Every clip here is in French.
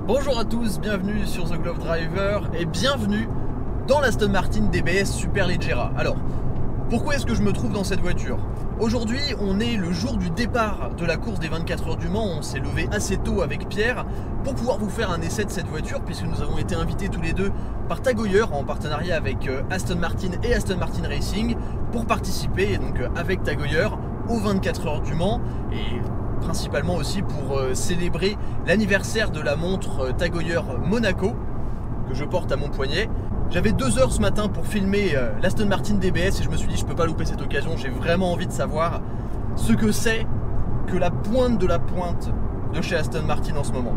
Bonjour à tous, bienvenue sur The Glove Driver et bienvenue dans l'Aston Martin DBS Superleggera. Alors, pourquoi est-ce que je me trouve dans cette voiture? Aujourd'hui, on est le jour du départ de la course des 24 heures du Mans. On s'est levé assez tôt avec Pierre pour pouvoir vous faire un essai de cette voiture, puisque nous avons été invités tous les deux par Tag Heuer en partenariat avec Aston Martin et Aston Martin Racing pour participer donc avec Tag Heuer aux 24 heures du Mans et principalement aussi pour célébrer l'anniversaire de la montre Tag Heuer Monaco que je porte à mon poignet. J'avais 2 heures ce matin pour filmer l'Aston Martin DBS et je me suis dit je peux pas louper cette occasion. J'ai vraiment envie de savoir ce que c'est que la pointe de la pointe de chez Aston Martin en ce moment.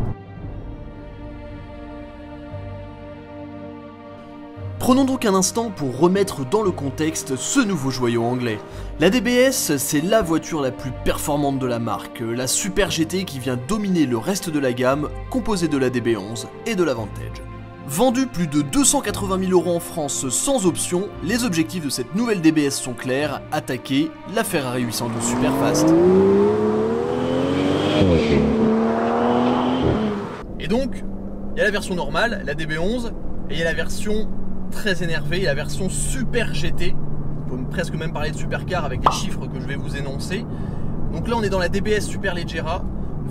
Prenons donc un instant pour remettre dans le contexte ce nouveau joyau anglais. La DBS, c'est la voiture la plus performante de la marque, la Super GT qui vient dominer le reste de la gamme, composée de la DB11 et de la Vantage. Vendu plus de 280 000 € en France sans option, les objectifs de cette nouvelle DBS sont clairs, attaquer la Ferrari 812 Superfast. Et donc, il y a la version normale, la DB11, et il y a la version très énervée, la version Super GT. On peut presque même parler de Supercar avec les chiffres que je vais vous énoncer. Donc là on est dans la DBS Superleggera,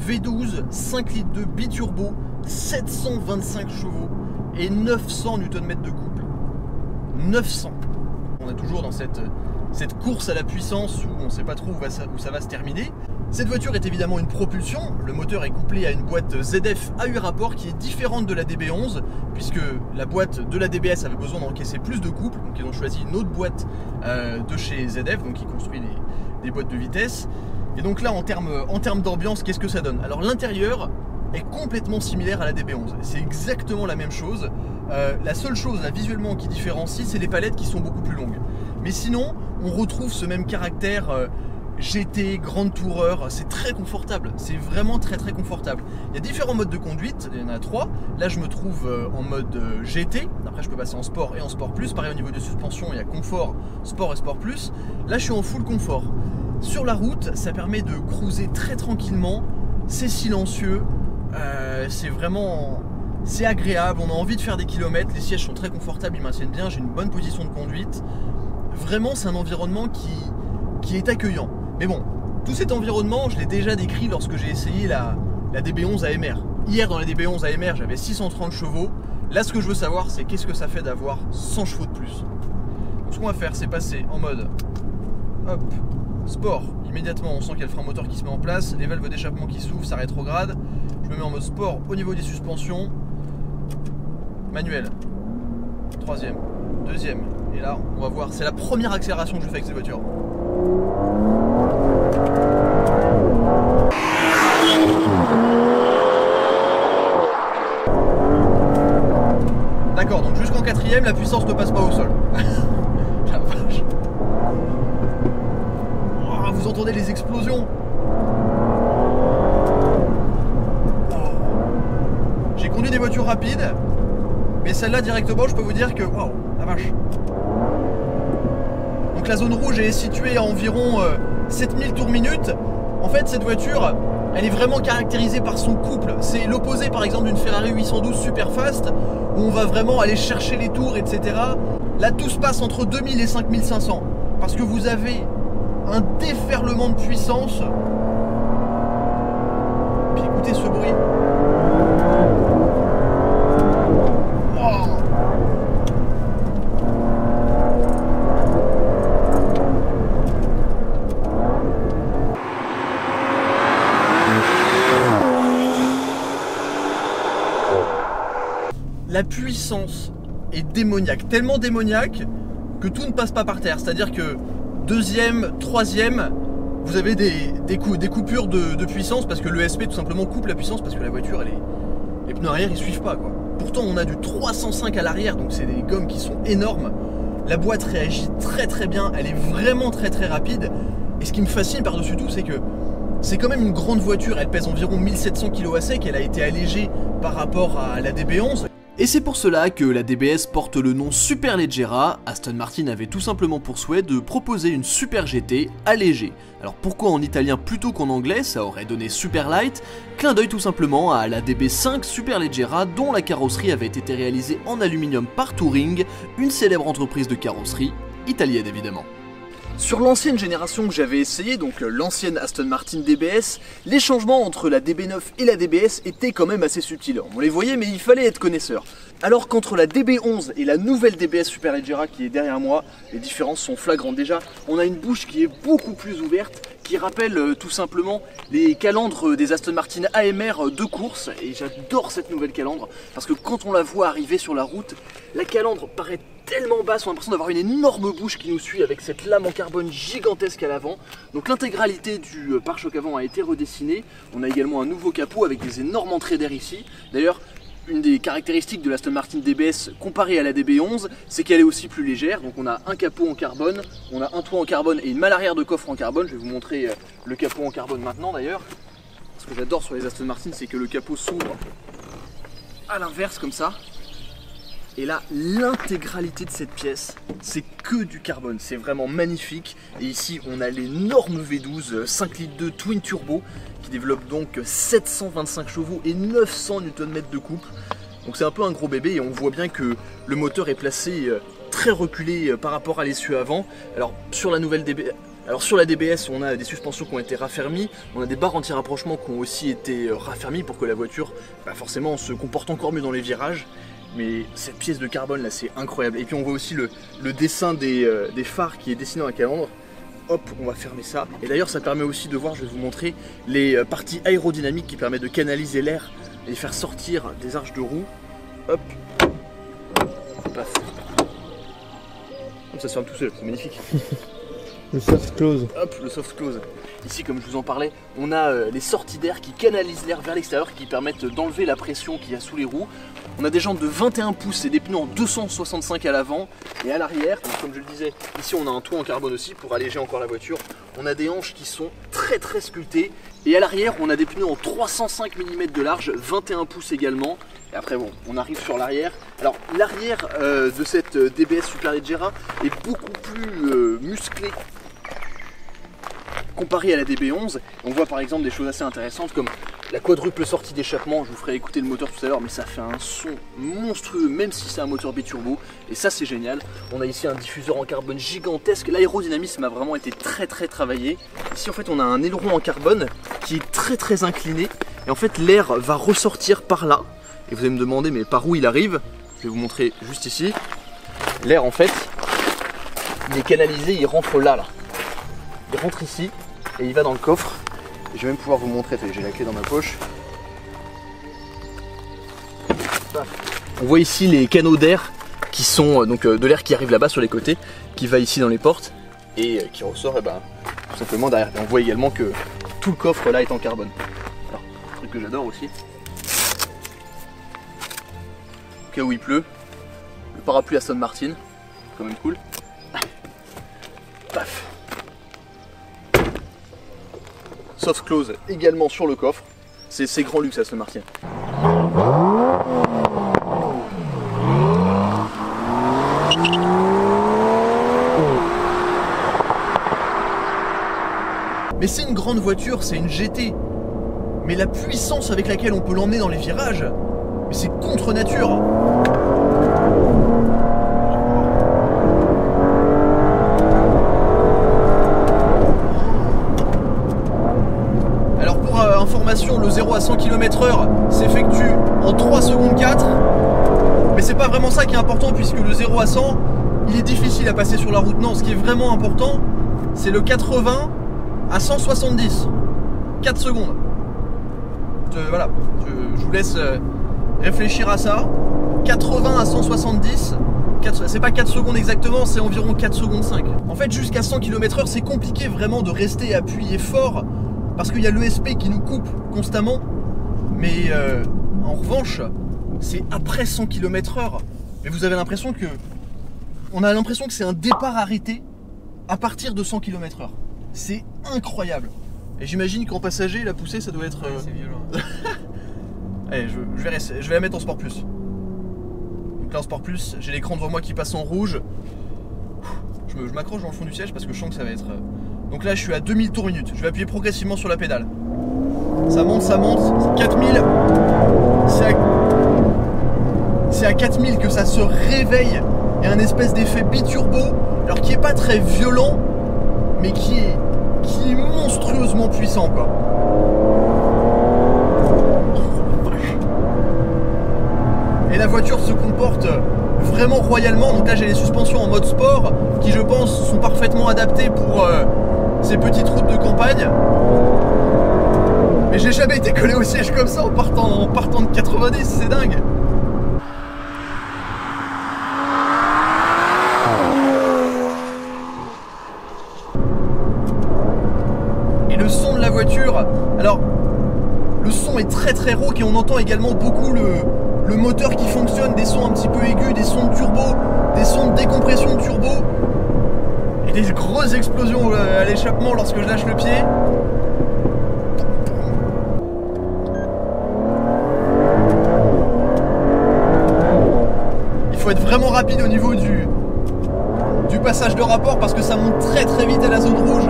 V12, 5 litres de biturbo, 725 chevaux et 900 Nm de couple. 900. On est toujours dans cette course à la puissance où on ne sait pas trop où ça va se terminer. Cette voiture est évidemment une propulsion, le moteur est couplé à une boîte ZF à 8 rapports qui est différente de la DB11 puisque la boîte de la DBS avait besoin d'encaisser plus de couple, donc ils ont choisi une autre boîte de chez ZF, donc qui construit des boîtes de vitesse. Et donc là en termes d'ambiance, qu'est-ce que ça donne? Alors l'intérieur est complètement similaire à la DB11, c'est exactement la même chose. La seule chose là, visuellement qui différencie, c'est les palettes qui sont beaucoup plus longues. Mais sinon, on retrouve ce même caractère GT, grande toureur, c'est très confortable, c'est vraiment très confortable. Il y a différents modes de conduite, il y en a 3. Là je me trouve en mode GT, après je peux passer en sport et en sport plus. Pareil au niveau de suspension, il y a confort, sport et sport plus. Là je suis en full confort. Sur la route, ça permet de cruiser très tranquillement, c'est silencieux, c'est agréable, on a envie de faire des kilomètres, les sièges sont très confortables, ils maintiennent bien, j'ai une bonne position de conduite. Vraiment c'est un environnement qui est accueillant. Mais bon, tout cet environnement, je l'ai déjà décrit lorsque j'ai essayé la DB11 AMR. Hier dans la DB11 AMR, j'avais 630 chevaux. Là, ce que je veux savoir, c'est qu'est-ce que ça fait d'avoir 100 chevaux de plus. Donc ce qu'on va faire, c'est passer en mode hop, sport. Immédiatement, on sent qu'il y a le frein moteur qui se met en place, les valves d'échappement qui s'ouvrent, ça rétrograde. Je me mets en mode sport au niveau des suspensions. Manuel. 3e, 2e. Et là, on va voir, c'est la première accélération que je fais avec cette voiture. D'accord, donc jusqu'en 4e, la puissance ne passe pas au sol. La vache. Oh, vous entendez les explosions. Oh. J'ai conduit des voitures rapides, mais celle-là directement, je peux vous dire que waouh, la vache. Donc la zone rouge est située à environ 7000 tours minute. En fait, cette voiture, elle est vraiment caractérisée par son couple. C'est l'opposé par exemple d'une Ferrari 812 Superfast où on va vraiment aller chercher les tours, etc. Là, tout se passe entre 2000 et 5500 parce que vous avez un déferlement de puissance. Puis écoutez ce bruit. La puissance est démoniaque, tellement démoniaque que tout ne passe pas par terre. C'est-à-dire que 2e, 3e, vous avez des coupures de puissance parce que le SP tout simplement coupe la puissance parce que la voiture, les pneus arrière ils suivent pas quoi. Pourtant on a du 305 à l'arrière, donc c'est des gommes qui sont énormes. La boîte réagit très bien, elle est vraiment très rapide. Et ce qui me fascine par-dessus tout, c'est que c'est quand même une grande voiture, elle pèse environ 1700 kg à sec, elle a été allégée par rapport à la DB11. Et c'est pour cela que la DBS porte le nom Superleggera. Aston Martin avait tout simplement pour souhait de proposer une Super GT allégée. Alors pourquoi en italien plutôt qu'en anglais, ça aurait donné Superlight? Clin d'œil tout simplement à la DB5 Superleggera dont la carrosserie avait été réalisée en aluminium par Touring, une célèbre entreprise de carrosserie italienne évidemment. Sur l'ancienne génération que j'avais essayé, donc l'ancienne Aston Martin DBS, les changements entre la DB9 et la DBS étaient quand même assez subtils. On les voyait mais il fallait être connaisseur. Alors qu'entre la DB11 et la nouvelle DBS Superleggera qui est derrière moi, les différences sont flagrantes. Déjà, on a une bouche qui est beaucoup plus ouverte, qui rappelle tout simplement les calandres des Aston Martin AMR de course. Et j'adore cette nouvelle calandre parce que quand on la voit arriver sur la route, la calandre paraît tellement basse, on a l'impression d'avoir une énorme bouche qui nous suit avec cette lame en carbone gigantesque à l'avant. Donc l'intégralité du pare-choc avant a été redessinée. On a également un nouveau capot avec des énormes entrées d'air ici. D'ailleurs, une des caractéristiques de l'Aston Martin DBS comparée à la DB11, c'est qu'elle est aussi plus légère. Donc on a un capot en carbone, on a un toit en carbone et une malle arrière de coffre en carbone. Je vais vous montrer le capot en carbone maintenant d'ailleurs. Ce que j'adore sur les Aston Martin, c'est que le capot s'ouvre à l'inverse comme ça. Et là, l'intégralité de cette pièce, c'est que du carbone, c'est vraiment magnifique. Et ici, on a l'énorme V12 5 litres 2 Twin Turbo qui développe donc 725 chevaux et 900 Nm de couple. Donc c'est un peu un gros bébé et on voit bien que le moteur est placé très reculé par rapport à l'essieu avant. Alors sur la nouvelle DBS, sur la DBS, on a des suspensions qui ont été raffermies, on a des barres anti-rapprochement qui ont aussi été raffermies pour que la voiture, forcément, se comporte encore mieux dans les virages. Mais cette pièce de carbone là, c'est incroyable. Et puis on voit aussi le dessin des phares qui est dessiné dans la calandre. Hop, on va fermer ça. Et d'ailleurs, ça permet aussi de voir, je vais vous montrer, les parties aérodynamiques qui permettent de canaliser l'air et de faire sortir des arches de roue. Hop, paf. Ça se ferme tout seul, c'est magnifique. Le soft close. Hop, le soft close. Ici, comme je vous en parlais, on a les sorties d'air qui canalisent l'air vers l'extérieur, qui permettent d'enlever la pression qu'il y a sous les roues. On a des jantes de 21 pouces et des pneus en 265 à l'avant et à l'arrière. Comme je le disais, ici on a un toit en carbone aussi pour alléger encore la voiture. On a des hanches qui sont très sculptées. Et à l'arrière, on a des pneus en 305 mm de large, 21 pouces également. Et après bon, on arrive sur l'arrière. Alors l'arrière de cette DBS Superleggera est beaucoup plus musclé comparé à la DB11. On voit par exemple des choses assez intéressantes comme la quadruple sortie d'échappement. Je vous ferai écouter le moteur tout à l'heure, mais ça fait un son monstrueux même si c'est un moteur biturbo et ça c'est génial. On a ici un diffuseur en carbone gigantesque, l'aérodynamisme a vraiment été très travaillé. Ici en fait on a un aileron en carbone qui est très incliné et en fait l'air va ressortir par là et vous allez me demander mais par où il arrive. Je vais vous montrer juste ici. L'air en fait il est canalisé, il rentre là. Il rentre ici et il va dans le coffre. Et je vais même pouvoir vous montrer, j'ai la clé dans ma poche. On voit ici les canaux d'air qui sont donc de l'air qui arrive là-bas sur les côtés, qui va ici dans les portes et qui ressort tout simplement derrière. Et on voit également que tout le coffre là est en carbone. Alors, un truc que j'adore aussi. Au cas où il pleut, le parapluie Aston Martin, quand même cool. Paf. Soft close également sur le coffre. C'est grand luxe Aston Martin. Mais c'est une grande voiture, c'est une GT. Mais la puissance avec laquelle on peut l'emmener dans les virages, mais c'est contre nature. Information, le 0 à 100 km/h s'effectue en 3 secondes 4. Mais c'est pas vraiment ça qui est important puisque le 0 à 100 il est difficile à passer sur la route. Non, ce qui est vraiment important c'est le 80 à 170. 4 secondes. Voilà, je vous laisse réfléchir à ça. 80 à 170. C'est pas 4 secondes exactement, c'est environ 4 secondes 5. En fait jusqu'à 100 km/h c'est compliqué vraiment de rester appuyé fort parce qu'il y a l'ESP qui nous coupe constamment. Mais en revanche, c'est après 100 km/h. Mais vous avez l'impression que... On a l'impression que c'est un départ arrêté à partir de 100 km/h. C'est incroyable. Et j'imagine qu'en passager, la poussée, ça doit être... Ouais, c'est violent. Allez, je vais la mettre en Sport Plus. Donc là en Sport Plus, j'ai l'écran devant moi qui passe en rouge. Je m'accroche dans le fond du siège parce que je sens que ça va être... Donc là je suis à 2000 tours minute. Je vais appuyer progressivement sur la pédale. Ça monte, 4000. C'est à 4000 que ça se réveille. Il y a un espèce d'effet biturbo, alors qui est pas très violent, mais qui est monstrueusement puissant quoi. Et la voiture se comporte vraiment royalement. Donc là j'ai les suspensions en mode sport qui je pense sont parfaitement adaptées pour ces petites routes de campagne. Mais j'ai jamais été collé au siège comme ça en partant de 90, c'est dingue. Et le son de la voiture, alors le son est très rauque et on entend également beaucoup le moteur qui fonctionne, des sons un petit peu aigus, des sons de turbo, des sons de décompression de turbo et des grosses explosions à l'échappement lorsque je lâche le pied. Il faut être vraiment rapide au niveau du passage de rapport parce que ça monte très vite à la zone rouge.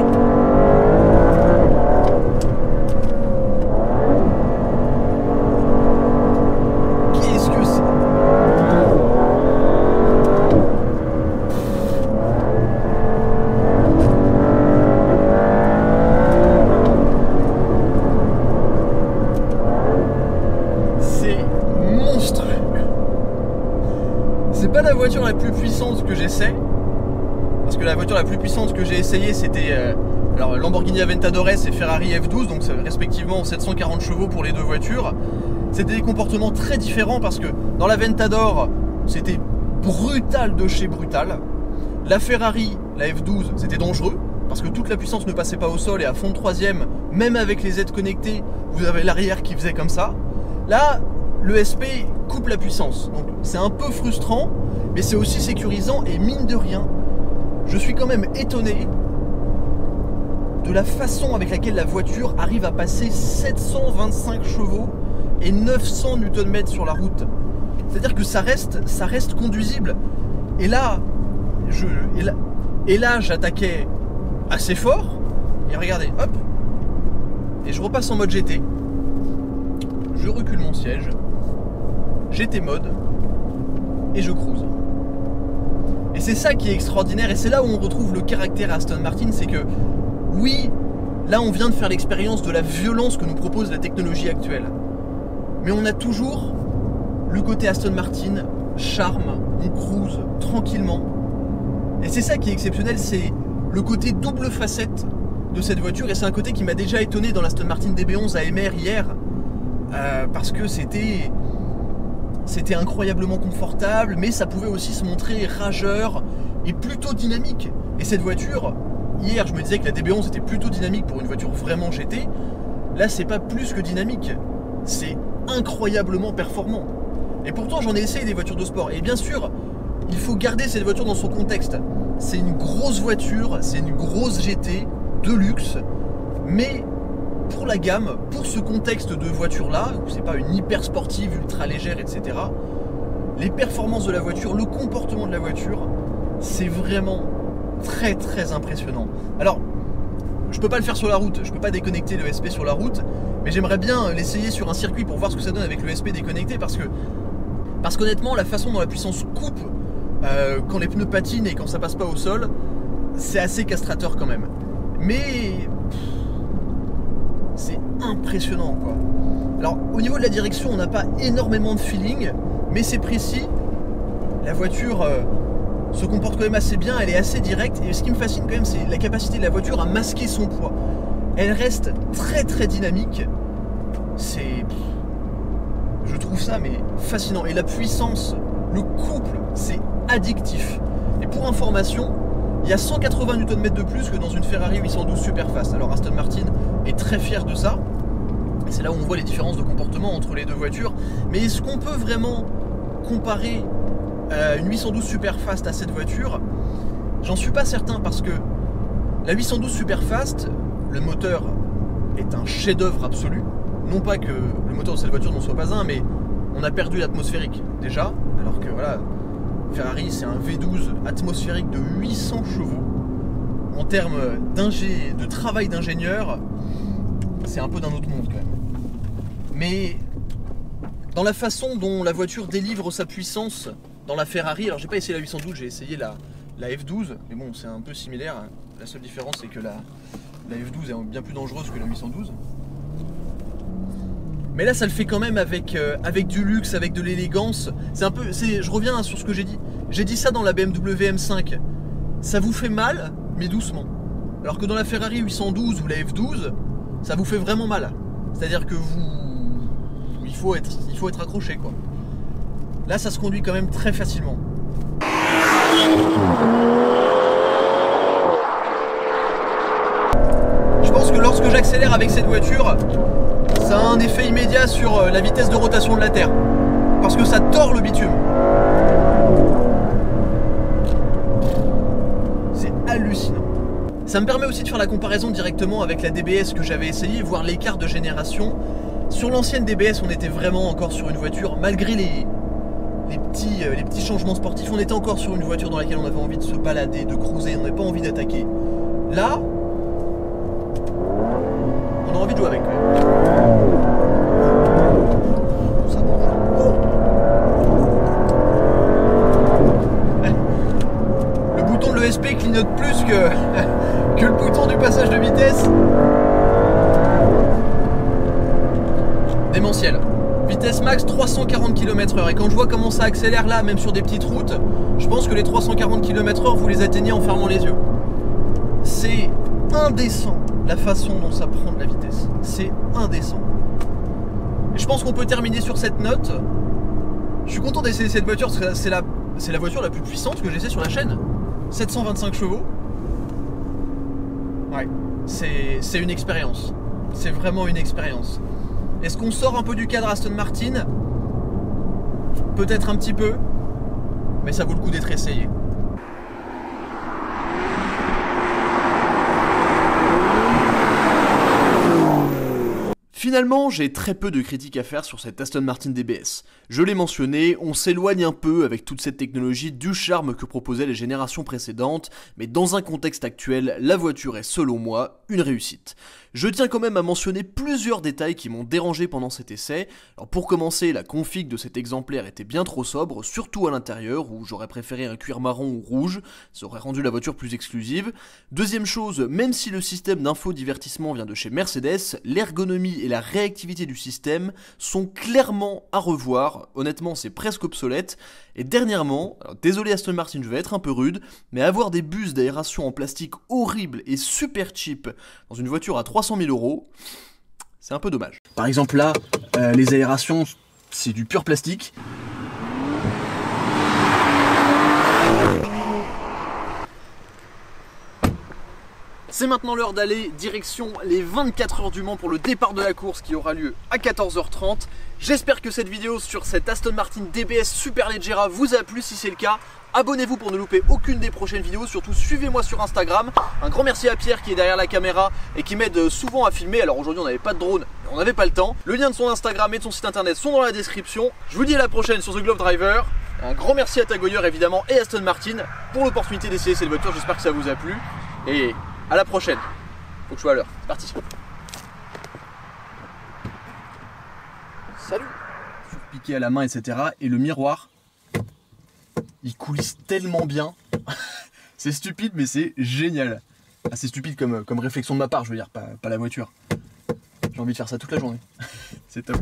C'est pas la voiture la plus puissante que j'essaie, parce que la voiture la plus puissante que j'ai essayé c'était alors Lamborghini Aventador S et Ferrari F12, donc respectivement 740 chevaux pour les deux voitures. C'était des comportements très différents parce que dans l'Aventador c'était brutal de chez brutal. La Ferrari, la F12, c'était dangereux parce que toute la puissance ne passait pas au sol et à fond de troisième, même avec les aides connectées, vous avez l'arrière qui faisait comme ça. Là, le SP coupe la puissance, donc c'est un peu frustrant, mais c'est aussi sécurisant et mine de rien, je suis quand même étonné de la façon avec laquelle la voiture arrive à passer 725 chevaux et 900 Nm sur la route. C'est-à-dire que ça reste conduisible. Et là, j'attaquais assez fort, et regardez, hop, et je repasse en mode GT, je recule mon siège, GT mode, et je cruise. Et c'est ça qui est extraordinaire, et c'est là où on retrouve le caractère Aston Martin, c'est que, oui, là on vient de faire l'expérience de la violence que nous propose la technologie actuelle. Mais on a toujours le côté Aston Martin, charme, on cruise tranquillement. Et c'est ça qui est exceptionnel, c'est le côté double facette de cette voiture, et c'est un côté qui m'a déjà étonné dans l'Aston Martin DB11 AMR hier, parce que c'était incroyablement confortable, mais ça pouvait aussi se montrer rageur et plutôt dynamique. Et cette voiture, hier je me disais que la DB11 était plutôt dynamique pour une voiture vraiment GT, là c'est pas plus que dynamique, c'est incroyablement performant. Et pourtant j'en ai essayé des voitures de sport, et bien sûr, il faut garder cette voiture dans son contexte. C'est une grosse voiture, c'est une grosse GT de luxe, mais pour la gamme, pour ce contexte de voiture là, où c'est pas une hyper sportive, ultra légère, etc., les performances de la voiture, le comportement de la voiture, c'est vraiment très impressionnant. Alors, je peux pas le faire sur la route, je peux pas déconnecter le SP sur la route, mais j'aimerais bien l'essayer sur un circuit pour voir ce que ça donne avec le SP déconnecté, parce qu'honnêtement, la façon dont la puissance coupe quand les pneus patinent et quand ça passe pas au sol, c'est assez castrateur quand même. Mais c'est impressionnant quoi. Alors au niveau de la direction, on n'a pas énormément de feeling, mais c'est précis. La voiture se comporte quand même assez bien, elle est assez directe, et ce qui me fascine quand même, c'est la capacité de la voiture à masquer son poids. Elle reste très dynamique. Je trouve ça mais fascinant, et la puissance, le couple, c'est addictif. Et pour information, il y a 180 Nm de plus que dans une Ferrari 812 Superfast. Alors Aston Martin est très fier de ça, et c'est là où on voit les différences de comportement entre les deux voitures. Mais est-ce qu'on peut vraiment comparer une 812 Superfast à cette voiture? J'en suis pas certain, parce que la 812 Superfast, le moteur est un chef-d'œuvre absolu. Non pas que le moteur de cette voiture n'en soit pas un, mais on a perdu l'atmosphérique déjà, alors que voilà, Ferrari c'est un V12 atmosphérique de 800 chevaux. En termes de travail d'ingénieur, c'est un peu d'un autre monde quand même. Mais dans la façon dont la voiture délivre sa puissance dans la Ferrari, alors j'ai pas essayé la 812, j'ai essayé la F12, mais bon c'est un peu similaire, la seule différence c'est que la F12 est bien plus dangereuse que la 812. Mais là ça le fait quand même avec du luxe, avec de l'élégance. C'est un peu, je reviens sur ce que j'ai dit. J'ai dit ça dans la BMW M5. Ça vous fait mal, mais doucement. Alors que dans la Ferrari 812 ou la F12, ça vous fait vraiment mal. C'est-à-dire que il faut être accroché quoi. Là ça se conduit quand même très facilement. Je pense que lorsque j'accélère avec cette voiture, ça a un effet immédiat sur la vitesse de rotation de la Terre. Parce que ça tord le bitume. C'est hallucinant. Ça me permet aussi de faire la comparaison directement avec la DBS que j'avais essayé, voir l'écart de génération. Sur l'ancienne DBS, on était vraiment encore sur une voiture, malgré les petits changements sportifs, on était encore sur une voiture dans laquelle on avait envie de se balader, de cruiser, on n'avait pas envie d'attaquer. Là, on a envie de jouer avec. Ça bouge. Oh, le bouton de l'ESP clignote plus que le bouton du passage de vitesse. Démentiel. Vitesse max 340 km/h. Et quand je vois comment ça accélère là, même sur des petites routes, je pense que les 340 km/h, vous les atteignez en fermant les yeux. C'est indécent la façon dont ça prend de la vitesse. C'est indécent. Et je pense qu'on peut terminer sur cette note. Je suis content d'essayer cette voiture parce que c'est la voiture la plus puissante que j'essaie sur la chaîne. 725 chevaux. Ouais, c'est une expérience. C'est vraiment une expérience. Est-ce qu'on sort un peu du cadre Aston Martin? Peut-être un petit peu, mais ça vaut le coup d'être essayé. Finalement, j'ai très peu de critiques à faire sur cette Aston Martin DBS. Je l'ai mentionné, on s'éloigne un peu avec toute cette technologie du charme que proposaient les générations précédentes, mais dans un contexte actuel, la voiture est selon moi une réussite. Je tiens quand même à mentionner plusieurs détails qui m'ont dérangé pendant cet essai. Alors pour commencer, la config de cet exemplaire était bien trop sobre, surtout à l'intérieur où j'aurais préféré un cuir marron ou rouge, ça aurait rendu la voiture plus exclusive. Deuxième chose, même si le système d'infodivertissement vient de chez Mercedes, l'ergonomie et la réactivité du système sont clairement à revoir. Honnêtement, c'est presque obsolète. Et dernièrement, alors désolé Aston Martin, je vais être un peu rude, mais avoir des bus d'aération en plastique horribles et super cheap dans une voiture à 300 000 €, c'est un peu dommage. Par exemple là, les aérations, c'est du pur plastique. C'est maintenant l'heure d'aller direction les 24 heures du Mans pour le départ de la course qui aura lieu à 14h30. J'espère que cette vidéo sur cette Aston Martin DBS Superleggera vous a plu. Si c'est le cas, abonnez-vous pour ne louper aucune des prochaines vidéos. Surtout suivez-moi sur Instagram. Un grand merci à Pierre qui est derrière la caméra et qui m'aide souvent à filmer. Alors aujourd'hui on n'avait pas de drone, on n'avait pas le temps. Le lien de son Instagram et de son site internet sont dans la description. Je vous dis à la prochaine sur The Glove Driver. Un grand merci à Tag Heuer évidemment et Aston Martin pour l'opportunité d'essayer cette voiture. J'espère que ça vous a plu. Et à la prochaine. Faut que je sois à l'heure. C'est parti. Salut. Surpiqué à la main, etc. Et le miroir, il coulisse tellement bien. C'est stupide, mais c'est génial. Ah, c'est stupide comme réflexion de ma part, je veux dire, pas la voiture. J'ai envie de faire ça toute la journée. C'est top.